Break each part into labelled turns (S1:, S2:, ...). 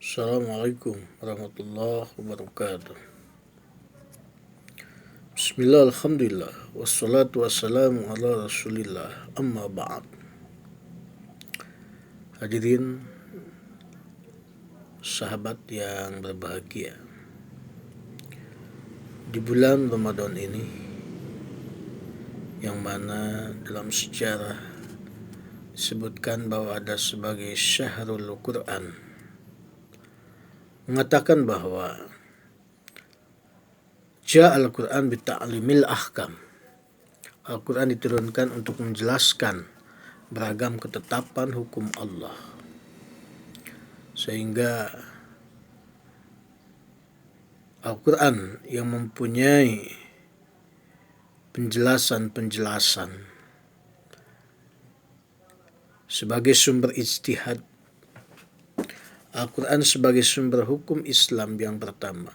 S1: Assalamualaikum warahmatullahi wabarakatuh. Bismillah, alhamdulillah, wassalatu wassalamu ala rasulillah, amma ba'd. Hadirin sahabat yang berbahagia, di bulan Ramadan ini, yang mana dalam sejarah disebutkan bahwa ada sebagai syahrul Quran, mengatakan bahwa Al-Quran bita'limil ahkam. Al-Quran diturunkan untuk menjelaskan beragam ketetapan hukum Allah, sehingga Al-Quran yang mempunyai penjelasan-penjelasan sebagai sumber ijtihad. Al-Quran sebagai sumber hukum Islam yang pertama.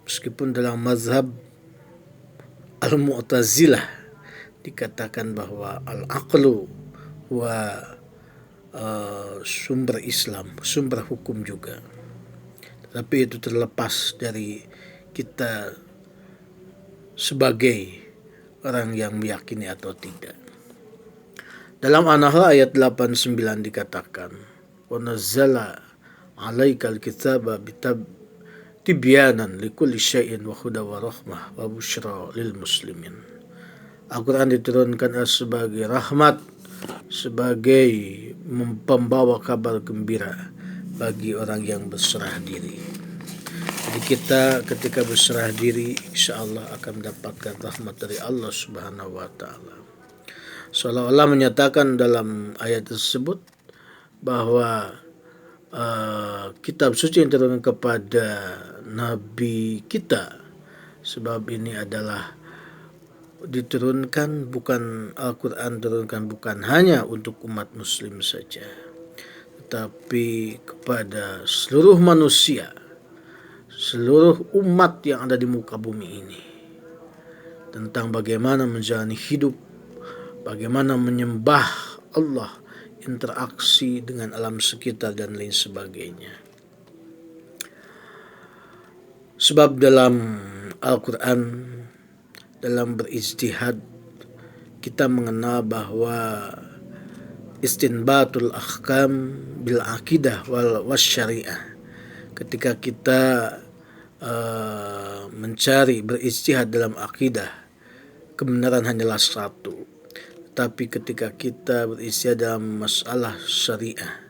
S1: Meskipun dalam mazhab Al-Mu'tazilah dikatakan bahwa al-aqlu wa sumber Islam, sumber hukum juga. Tapi itu terlepas dari kita sebagai orang yang meyakini atau tidak. Dalam An-Nahl ayat 89 dikatakan, wa nazzala 'alaikal kitaba tibyanan likulli syai'in wa huda wa rahmah wa busyra lil muslimin. Al-Quran diturunkan sebagai rahmat, sebagai pembawa kabar gembira bagi orang yang berserah diri. Jadi kita ketika berserah diri, insya Allah akan mendapatkan rahmat dari Allah Subhanahu wa ta'ala. Seolah-olah menyatakan dalam ayat tersebut bahwa kitab suci yang diturunkan kepada Nabi kita, sebab ini adalah diturunkan bukan Al-Quran diturunkan bukan hanya untuk umat muslim saja, tetapi kepada seluruh manusia, seluruh umat yang ada di muka bumi ini, tentang bagaimana menjalani hidup, bagaimana menyembah Allah, interaksi dengan alam sekitar dan lain sebagainya. Sebab dalam Al-Quran, dalam berijtihad, kita mengenal bahwa istinbatul ahkam bil akidah wal syariah. Ketika kita mencari berijtihad dalam akidah, kebenaran hanyalah satu. Tapi ketika kita berijtihad dalam masalah syariah,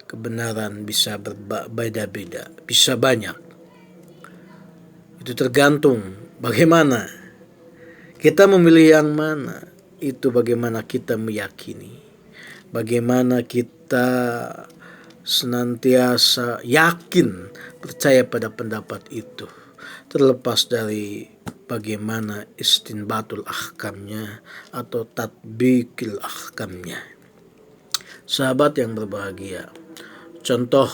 S1: kebenaran bisa berbeda-beda, bisa banyak. Itu tergantung bagaimana kita memilih yang mana. Itu bagaimana kita meyakini, bagaimana kita senantiasa yakin, percaya pada pendapat itu, terlepas dari bagaimana istinbatul ahkamnya atau tatbikil ahkamnya. Sahabat yang berbahagia, contoh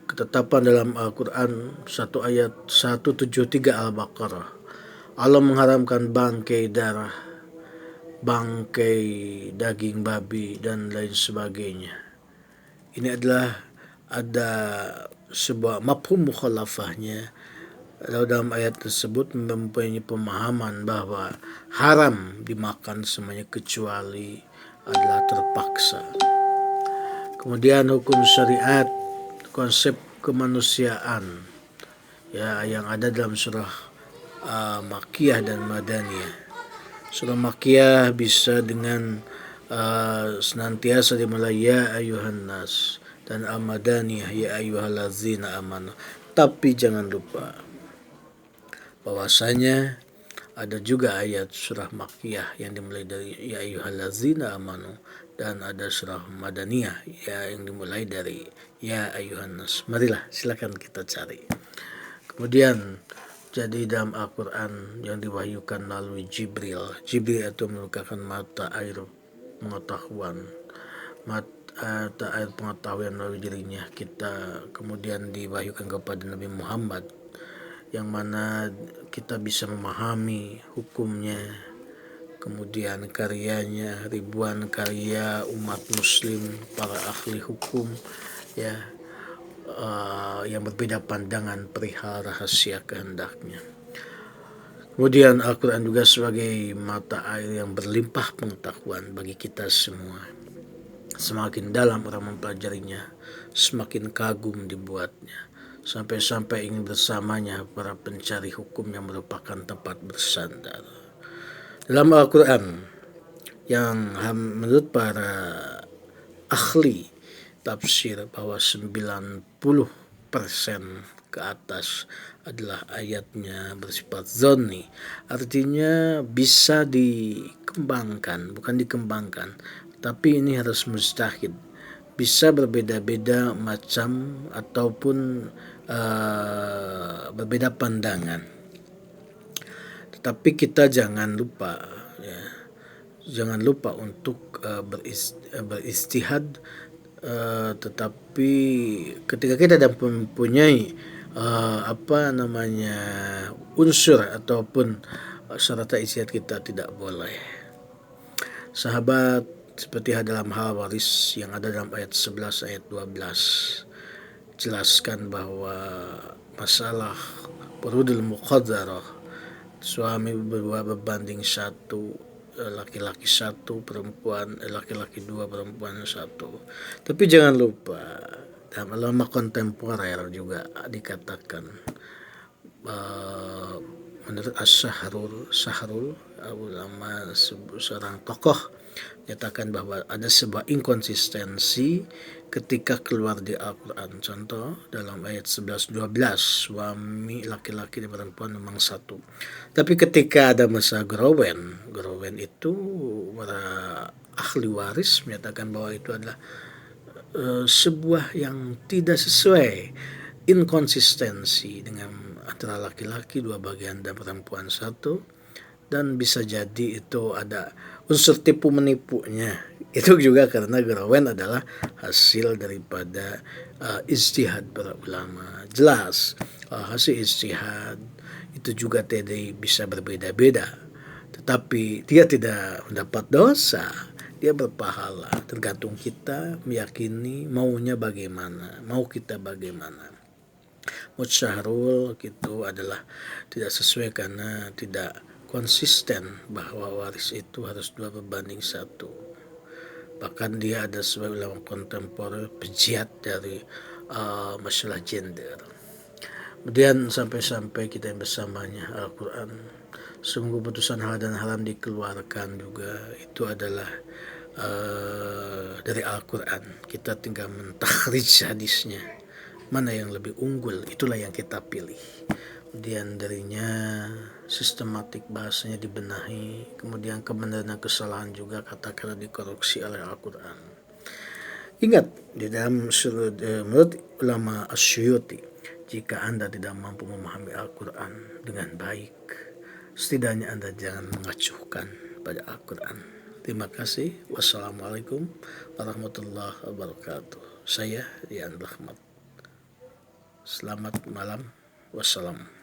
S1: ketetapan dalam Al-Quran, satu ayat 173 Al-Baqarah, Allah mengharamkan bangkai darah, bangkai daging babi dan lain sebagainya. Ini adalah ada sebuah mafhum mukhalafahnya. Dalam ayat tersebut mempunyai pemahaman bahwa haram dimakan semuanya kecuali adalah terpaksa. Kemudian hukum syariat, konsep kemanusiaan ya yang ada dalam surah Makkiyah dan Madaniyah. Surah Makkiyah bisa dengan senantiasa dimulai ya ayuhan nas, dan Al-Madaniyah ya ayyuhallazina amanu. Tapi jangan lupa bahwasanya ada juga ayat surah Makkiyah yang dimulai dari ya ayyuhallazina amanu, dan ada surah Madaniyah ya yang dimulai dari ya ayuhan nas. Marilah silakan kita cari. Kemudian jadi dalam Al-Quran yang diwahyukan melalui Jibril itu merupakan mata air pengetahuan, mata air pengetahuan melalui dirinya kita, kemudian diwahyukan kepada Nabi Muhammad, yang mana kita bisa memahami hukumnya, kemudian karyanya, ribuan karya umat muslim, para ahli hukum ya, yang berbeda pandangan perihal rahasia kehendaknya. Kemudian Al-Quran juga sebagai mata air yang berlimpah pengetahuan bagi kita semua. Semakin dalam orang mempelajarinya, semakin kagum dibuatnya, sampai-sampai ingin bersamanya para pencari hukum yang merupakan tempat bersandar. Dalam Al-Quran, yang menurut para ahli tafsir bahwa 90% ke atas adalah ayatnya bersifat zonni, artinya bisa dikembangkan, bukan dikembangkan, tapi ini harus mustahid, bisa berbeda-beda macam ataupun berbeda pandangan. Tetapi kita jangan lupa, ya, jangan lupa untuk beristihad, tetapi ketika kita mempunyai unsur ataupun syarat istihad, kita tidak boleh. Sahabat, seperti dalam hal waris yang ada dalam ayat 11 ayat 12, jelaskan bahwa masalah furudul muqaddarah, suami berdua berbanding satu, laki-laki satu, perempuan, laki-laki dua, perempuan satu. Tapi jangan lupa dalam ulama kontemporer juga dikatakan, menurut As-Sahrul ulama seorang tokoh menyatakan bahwa ada sebuah inkonsistensi ketika keluar di Al-Quran. Contoh dalam ayat 11-12, suami laki-laki dan perempuan memang satu. Tapi ketika ada masa Growen itu para ahli waris menyatakan bahwa itu adalah sebuah yang tidak sesuai, inkonsistensi dengan antara laki-laki dua bagian dan perempuan satu, dan bisa jadi itu ada unsur tipu menipunya. Itu juga karena Growen adalah hasil daripada ijtihad para ulama. Jelas hasil ijtihad itu juga bisa berbeda-beda, tetapi dia tidak mendapat dosa, dia berpahala. Tergantung kita meyakini maunya bagaimana, mau kita bagaimana. Mutsaharul gitu adalah tidak sesuai karena tidak konsisten bahwa waris itu harus 2 berbanding 1. Bahkan dia ada sebagai ulama kontemporer pegiat dari masalah gender. Kemudian sampai-sampai kita yang bersamanya Al-Quran, sungguh putusan halal dan haram dikeluarkan juga itu adalah dari Al-Quran. Kita tinggal mentakhrij hadisnya, mana yang lebih unggul, itulah yang kita pilih. Kemudian darinya sistematik bahasanya dibenahi, kemudian kebenaran dan kesalahan juga katakanlah dikoreksi oleh Al-Quran. Ingat, di dalam menurut ulama Asyuyuti, jika Anda tidak mampu memahami Al-Quran dengan baik, setidaknya Anda jangan mengacuhkan pada Al-Quran. Terima kasih. Wassalamualaikum warahmatullahi wabarakatuh. Saya Rian Rahmat. Selamat malam. Wassalam.